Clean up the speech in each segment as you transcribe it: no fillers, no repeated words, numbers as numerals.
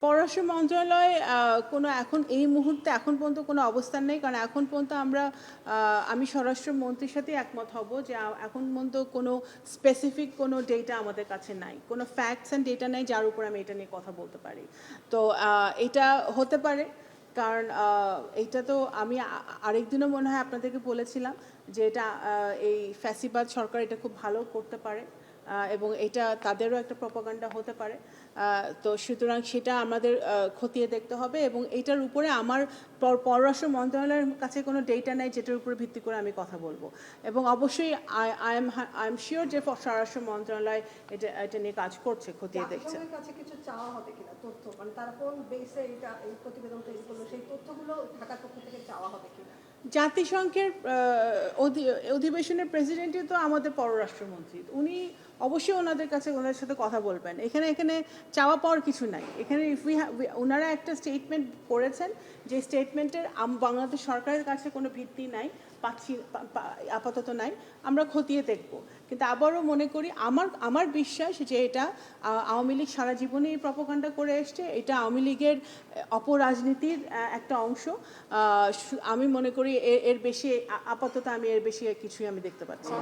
পররাষ্ট্র মন্ত্রণালয় কোনো এখন এই মুহূর্তে এখন পর্যন্ত কোনো অবস্থান নেই, কারণ এখন পর্যন্ত আমি স্বরাষ্ট্রমন্ত্রীর সাথে একমত হব যে এখন পর্যন্ত কোনো স্পেসিফিক কোনো ডেটা আমাদের কাছে নাই, কোনো ফ্যাক্টস অ্যান্ড ডেটা নাই যার উপর আমি এটা নিয়ে কথা বলতে পারি। তো এটা হতে পারে, কারণ এইটা তো আমি আরেকদিনও মনে হয় আপনাদেরকে বলেছিলাম যে এটা এই ফ্যাসিবাদ সরকার এটা খুব ভালো করতে পারে এবং এটা তাদেরও একটা প্রপাগান্ডা হতে পারে। তো সুতরাং সেটা আমাদের খতিয়ে দেখতে হবে এবং এটার উপরে আমার পররাষ্ট্র মন্ত্রণালয়ের কাছে কোনো ডেটা নেই যেটার উপরে ভিত্তি করে আমি কথা বলবো। এবং অবশ্যই আই এম শিওর যে স্বরাষ্ট্র মন্ত্রণালয় এটা নিয়ে কাজ করছে, খতিয়ে দেখছে। কাছে কিছু চাওয়া হবে কিনা তথ্য, মানে তারা কোন বেসে এই প্রতিবেদন তৈরি করলো, সেই তথ্যগুলো ঢাকার পক্ষ থেকে চাওয়া হবে কিনা? জাতিসংঘের অধিবেশনের প্রেসিডেন্টই তো আমাদের পররাষ্ট্রমন্ত্রী, উনি অবশ্যই ওনাদের সাথে কথা বলবেন। এখানে চাওয়া পাওয়ার কিছু নাই। এখানে ওনারা একটা স্টেটমেন্ট করেছেন, যে স্টেটমেন্টের বাংলাদেশ সরকারের কাছে কোনো ভিত্তি নাই, আপাতত নাই, আমরা খতিয়ে দেখব। কিন্তু আবারও মনে করি আমার বিশ্বাস যে এটা আওয়ামী লীগ সারা জীবনে এই প্রপাগান্ডা করে এসছে, এটা আওয়ামী লীগের অপরাজনীতির একটা অংশ। আমি মনে করি এর বেশি আপাতত আমি এর বেশি কিছুই আমি দেখতে পাচ্ছি।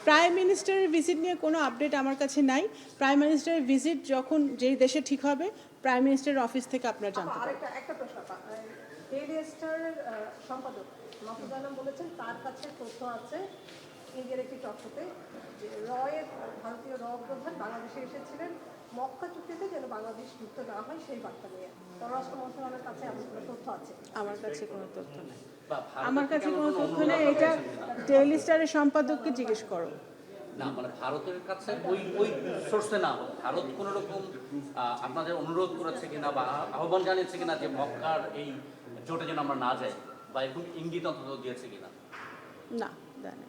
প্রাইম মিনিস্টারের ভিজিট নিয়ে কোনো আপডেট আমার কাছে নাই। প্রাইম মিনিস্টারের ভিজিট যখন যেই দেশে ঠিক হবে, প্রাইম মিনিস্টারের অফিস থেকে আপনারা জানতে পারবেন। একটা প্রশ্ন, ডেইলি স্টারের সম্পাদক মাহফুজ আলম বলেছেন তার কাছে তথ্য আছে ইন্ডিয়ার একটি টকশোতে যে ভারতীয় প্রধান বাংলাদেশে এসেছিলেন মক্কা চুক্তিতে যেন বাংলাদেশ যুক্ত না হয় সেই বার্তা নিয়ে। পররাষ্ট্র মন্ত্রণালয়ের কাছে এমন কোনো তথ্য আছে? আমার কাছে কোনো তথ্য নেই। এটা ডেইলি স্টারের সম্পাদককে জিজ্ঞেস করো। না, মানে ভারতের কাছে ওই সোর্সে না, ভারত কোনো রকম আপনাদের অনুরোধ করেছে কিনা বা আহ্বান জানিয়েছে কিনা যে মক্কার এই জোটে যেন আমরা না যাই, বা এখন ইঙ্গিত অন্তত দিয়েছে কিনা? না, জানি।